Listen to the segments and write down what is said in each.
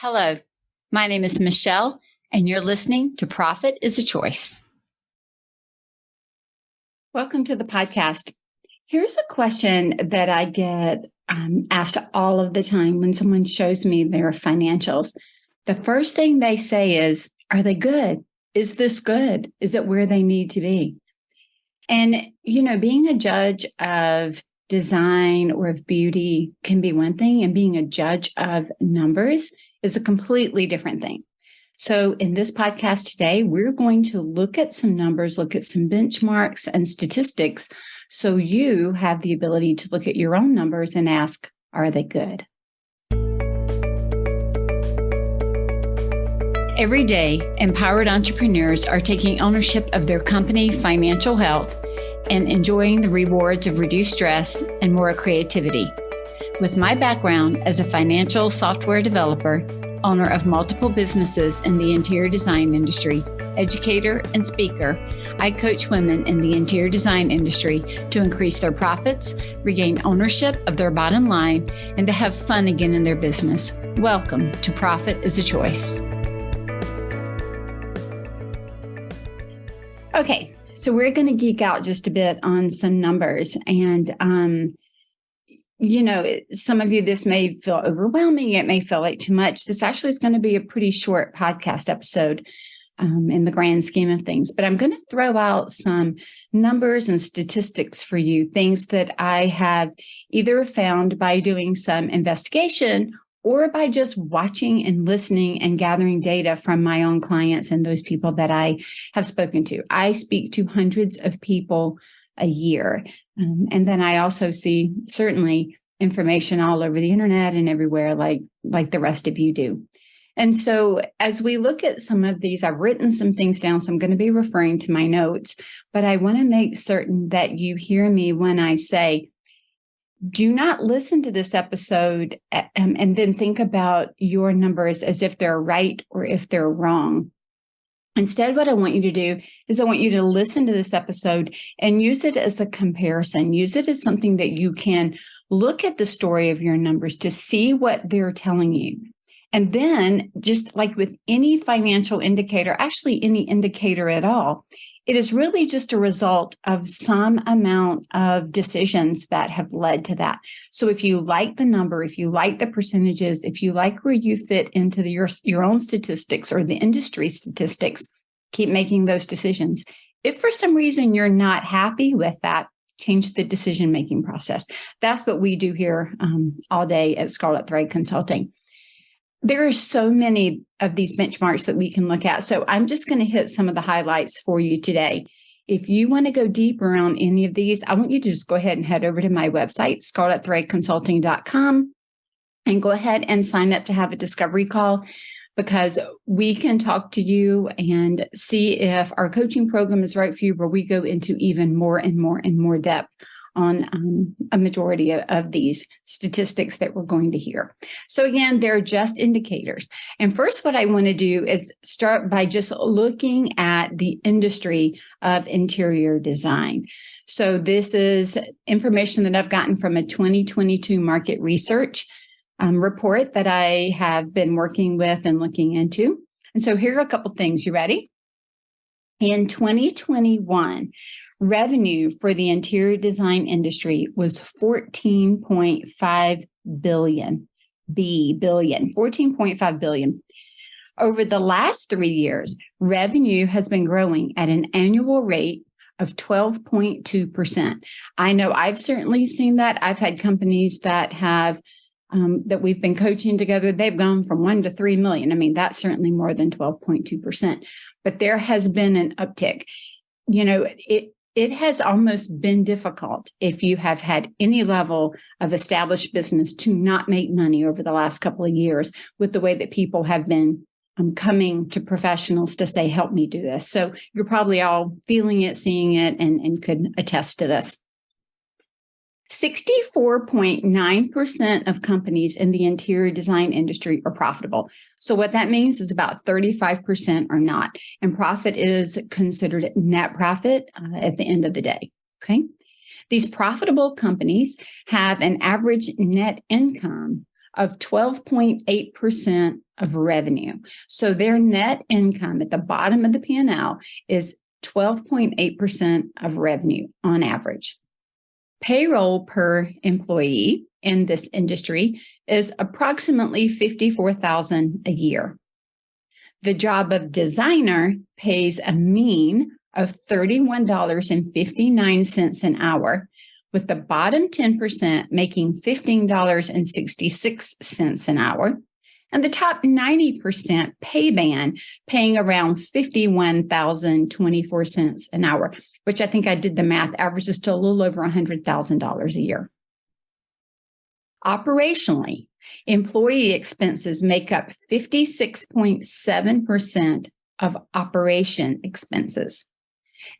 Hello, my name is Michele, and you're listening to Profit is a Choice. Welcome to the podcast. Here's a question that I get asked all of the time when someone shows me their financials. The first thing they say is, are they good? Is this good? Is it where they need to be? And, being a judge of design or of beauty can be one thing, and being a judge of numbers is a completely different thing. So in this podcast today, we're going to look at some numbers, look at some benchmarks and statistics, so you have the ability to look at your own numbers and ask, are they good? Every day, empowered entrepreneurs are taking ownership of their company financial health and enjoying the rewards of reduced stress and more creativity. With my background as a financial software developer, owner of multiple businesses in the interior design industry, educator, and speaker, I coach women in the interior design industry to increase their profits, regain ownership of their bottom line, and to have fun again in their business. Welcome to Profit is a Choice. Okay, so we're going to geek out just a bit on some numbers. And, some of you, this may feel overwhelming. It may feel like too much. This actually is going to be a pretty short podcast episode in the grand scheme of things. But I'm going to throw out some numbers and statistics for you, things that I have either found by doing some investigation or by just watching and listening and gathering data from my own clients and those people that I have spoken to. I speak to hundreds of people a year. And then I also see certainly information all over the internet and everywhere like the rest of you do. And so as we look at some of these, I've written some things down, so I'm going to be referring to my notes, but I want to make certain that you hear me when I say, do not listen to this episode and then think about your numbers as if they're right or if they're wrong. Instead, what I want you to do is I want you to listen to this episode and use it as a comparison. Use it as something that you can look at the story of your numbers to see what they're telling you. And then, just like with any financial indicator, actually any indicator at all, it is really just a result of some amount of decisions that have led to that. So if you like the number, if you like the percentages, if you like where you fit into your own statistics or the industry statistics, keep making those decisions. If for some reason you're not happy with that, change the decision-making process. That's what we do here all day at Scarlet Thread Consulting. There are so many of these benchmarks that we can look at. So I'm just going to hit some of the highlights for you today. If you want to go deeper on any of these, I want you to just go ahead and head over to my website, scarletthreadconsulting.com, and go ahead and sign up to have a discovery call, because we can talk to you and see if our coaching program is right for you, where we go into even more and more and more depth on a majority of these statistics that we're going to hear. So again, they're just indicators. And first, what I want to do is start by just looking at the industry of interior design. So this is information that I've gotten from a 2022 market research report that I have been working with and looking into. And so here are a couple things. You ready? In 2021, revenue for the interior design industry was $14.5 billion. 14.5 billion. Over the last 3 years, revenue has been growing at an annual rate of 12.2%. I know I've certainly seen that. I've had companies that have that we've been coaching together, they've gone from 1 to 3 million. I mean, that's certainly more than 12.2%. But there has been an uptick. It has almost been difficult, if you have had any level of established business, to not make money over the last couple of years with the way that people have been coming to professionals to say, help me do this. So you're probably all feeling it, seeing it, and could attest to this. 64.9% of companies in the interior design industry are profitable. So what that means is about 35% are not. And profit is considered net profit at the end of the day. Okay. These profitable companies have an average net income of 12.8% of revenue. So their net income at the bottom of the P&L is 12.8% of revenue on average. Payroll per employee in this industry is approximately $54,000 a year. The job of designer pays a mean of $31.59 an hour, with the bottom 10% making $15.66 an hour, and the top 90% pay band paying around $51,024 an hour, which I think I did the math, averages to a little over $100,000 a year. Operationally, employee expenses make up 56.7% of operation expenses.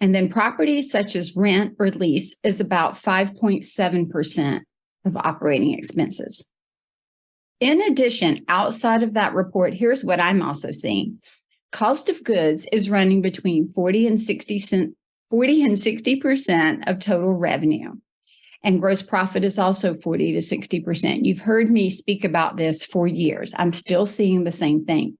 And then properties such as rent or lease is about 5.7% of operating expenses. In addition, outside of that report, here's what I'm also seeing. Cost of goods is running between 40 and 60% of total revenue. And gross profit is also 40 to 60%. You've heard me speak about this for years. I'm still seeing the same thing.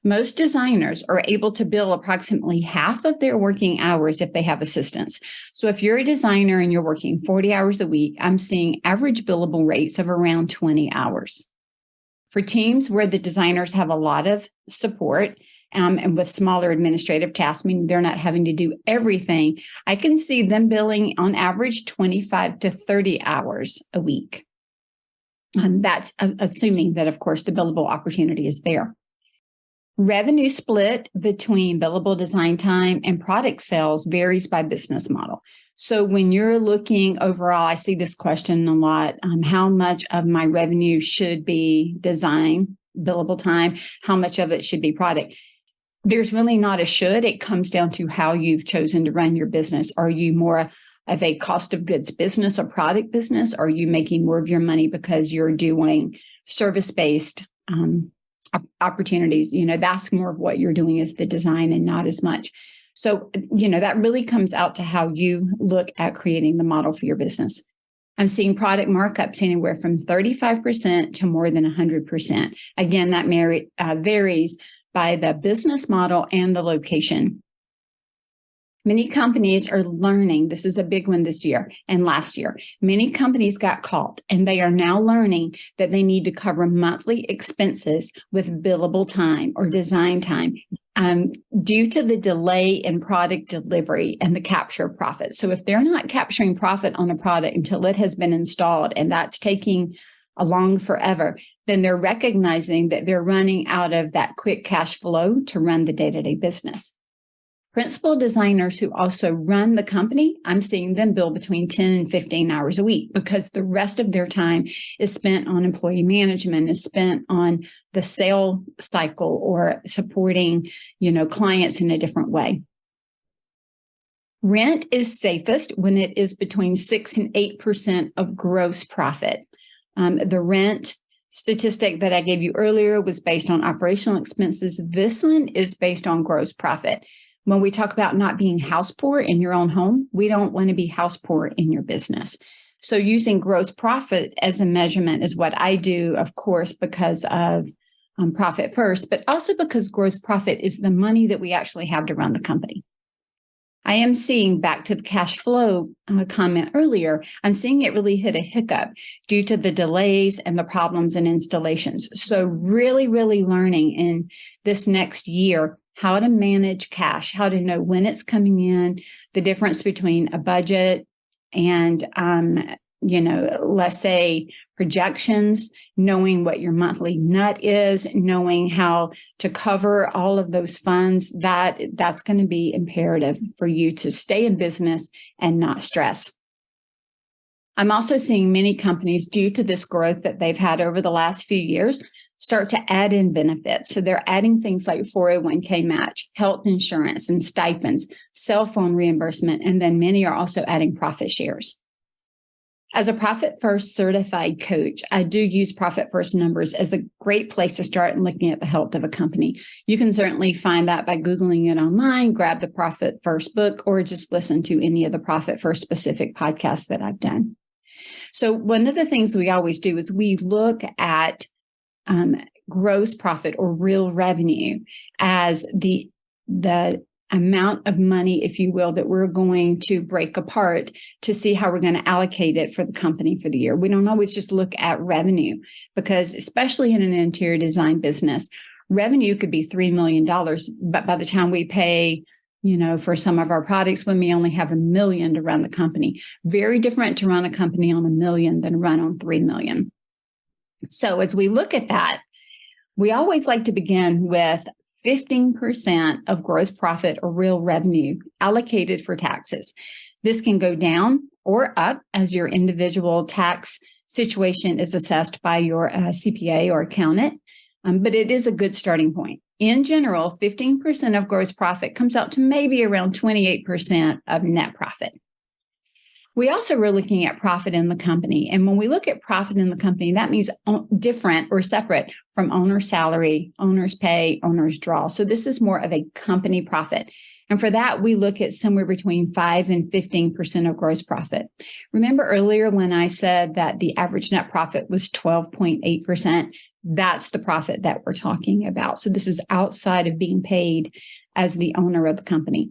Most designers are able to bill approximately half of their working hours if they have assistants. So if you're a designer and you're working 40 hours a week, I'm seeing average billable rates of around 20 hours. For teams where the designers have a lot of support and with smaller administrative tasks, meaning they're not having to do everything, I can see them billing on average 25 to 30 hours a week. That's assuming that, of course, the billable opportunity is there. Revenue split between billable design time and product sales varies by business model. So when you're looking overall, I see this question a lot, how much of my revenue should be design, billable time, how much of it should be product? There's really not a should. It comes down to how you've chosen to run your business. Are you more of a cost of goods business or product business? Are you making more of your money because you're doing service-based opportunities? That's more of what you're doing is the design and not as much. So, that really comes out to how you look at creating the model for your business. I'm seeing product markups anywhere from 35% to more than 100%. Again, that varies by the business model and the location. Many companies are learning, this is a big one this year and last year, many companies got caught and they are now learning that they need to cover monthly expenses with billable time or design time due to the delay in product delivery and the capture of profit. So if they're not capturing profit on a product until it has been installed and that's taking along forever, then they're recognizing that they're running out of that quick cash flow to run the day-to-day business. Principal designers who also run the company, I'm seeing them bill between 10 and 15 hours a week because the rest of their time is spent on employee management, is spent on the sale cycle or supporting, clients in a different way. Rent is safest when it is between 6 and 8% of gross profit. The rent statistic that I gave you earlier was based on operational expenses. This one is based on gross profit. When we talk about not being house poor in your own home, we don't want to be house poor in your business. So using gross profit as a measurement is what I do, of course, because of profit first, but also because gross profit is the money that we actually have to run the company. I am seeing, back to the cash flow comment earlier, I'm seeing it really hit a hiccup due to the delays and the problems in installations. So really, really learning in this next year how to manage cash, how to know when it's coming in, the difference between a budget and, let's say projections, knowing what your monthly nut is, knowing how to cover all of those funds, that's going to be imperative for you to stay in business and not stress. I'm also seeing many companies, due to this growth that they've had over the last few years, start to add in benefits. So they're adding things like 401k match, health insurance and stipends, cell phone reimbursement, and then many are also adding profit shares. As a Profit First certified coach, I do use Profit First numbers as a great place to start in looking at the health of a company. You can certainly find that by Googling it online, grab the Profit First book, or just listen to any of the Profit First specific podcasts that I've done. So one of the things we always do is we look at gross profit or real revenue as the amount of money, if you will, that we're going to break apart to see how we're going to allocate it for the company for the year. We don't always just look at revenue, because especially in an interior design business, revenue could be $3 million, but by the time we pay, for some of our products, when we only have $1 million to run the company, very different to run a company on $1 million than run on $3 million. So as we look at that, we always like to begin with 15% of gross profit or real revenue allocated for taxes. This can go down or up as your individual tax situation is assessed by your CPA or accountant, but it is a good starting point. In general, 15% of gross profit comes out to maybe around 28% of net profit. We also were looking at profit in the company. And when we look at profit in the company, that means different or separate from owner's salary, owner's pay, owner's draw. So this is more of a company profit. And for that, we look at somewhere between 5 and 15% of gross profit. Remember earlier when I said that the average net profit was 12.8%? That's the profit that we're talking about. So this is outside of being paid as the owner of the company.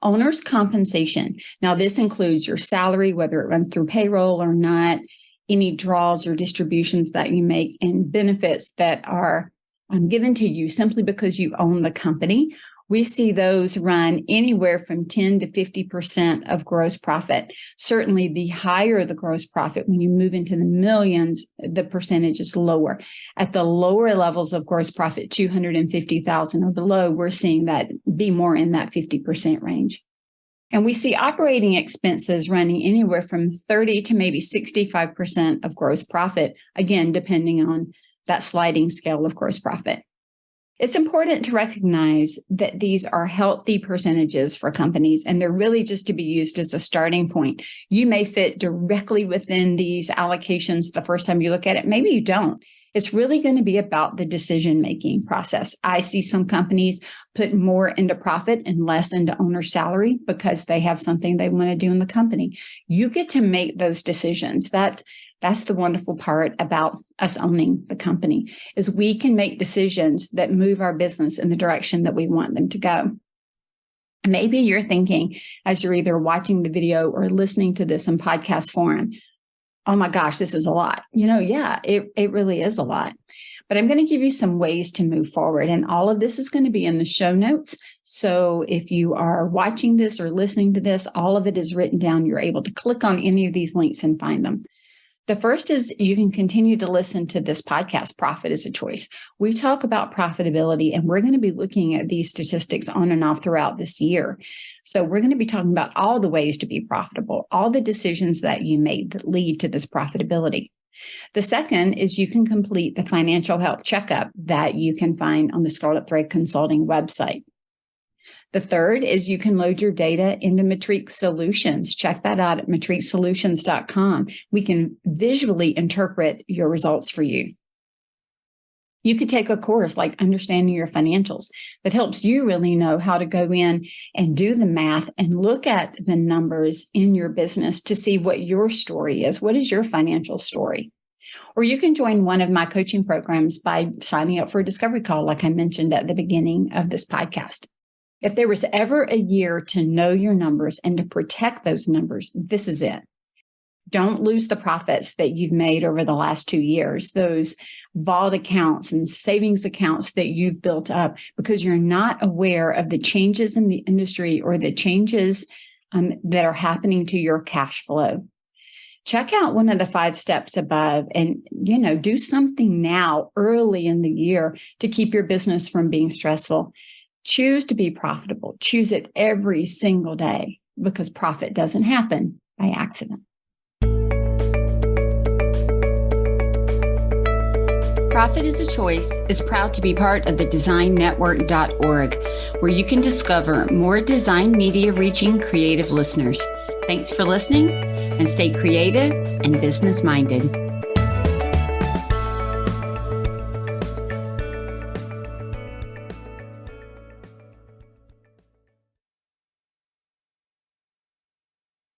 Owner's compensation. Now, this includes your salary, whether it runs through payroll or not, any draws or distributions that you make, and benefits that are given to you simply because you own the company. We see those run anywhere from 10 to 50% of gross profit. Certainly, the higher the gross profit, when you move into the millions, the percentage is lower. At the lower levels of gross profit, 250,000 or below, we're seeing that be more in that 50% range. And we see operating expenses running anywhere from 30 to maybe 65% of gross profit, again, depending on that sliding scale of gross profit. It's important to recognize that these are healthy percentages for companies, and they're really just to be used as a starting point. You may fit directly within these allocations the first time you look at it. Maybe you don't. It's really going to be about the decision-making process. I see some companies put more into profit and less into owner's salary because they have something they want to do in the company. You get to make those decisions. That's the wonderful part about us owning the company, is we can make decisions that move our business in the direction that we want them to go. Maybe you're thinking, as you're either watching the video or listening to this in podcast form, oh my gosh, this is a lot. Yeah, it really is a lot. But I'm going to give you some ways to move forward. And all of this is going to be in the show notes. So if you are watching this or listening to this, all of it is written down. You're able to click on any of these links and find them. The first is you can continue to listen to this podcast, Profit is a Choice. We talk about profitability, and we're going to be looking at these statistics on and off throughout this year. So we're going to be talking about all the ways to be profitable, all the decisions that you made that lead to this profitability. The second is you can complete the financial health checkup that you can find on the Scarlet Thread Consulting website. The third is you can load your data into Matrique Solutions. Check that out at matriquesolutions.com. We can visually interpret your results for you. You could take a course like Understanding Your Financials that helps you really know how to go in and do the math and look at the numbers in your business to see what your story is. What is your financial story? Or you can join one of my coaching programs by signing up for a discovery call, like I mentioned at the beginning of this podcast. If there was ever a year to know your numbers and to protect those numbers, this is it. Don't lose the profits that you've made over the last 2 years, those vault accounts and savings accounts that you've built up, because you're not aware of the changes in the industry or the changes that are happening to your cash flow. Check out one of the 5 steps above and, do something now early in the year to keep your business from being stressful. Choose to be profitable. Choose it every single day, because profit doesn't happen by accident. Profit is a Choice is proud to be part of the designnetwork.org, where you can discover more design media reaching creative listeners. Thanks for listening, and stay creative and business minded.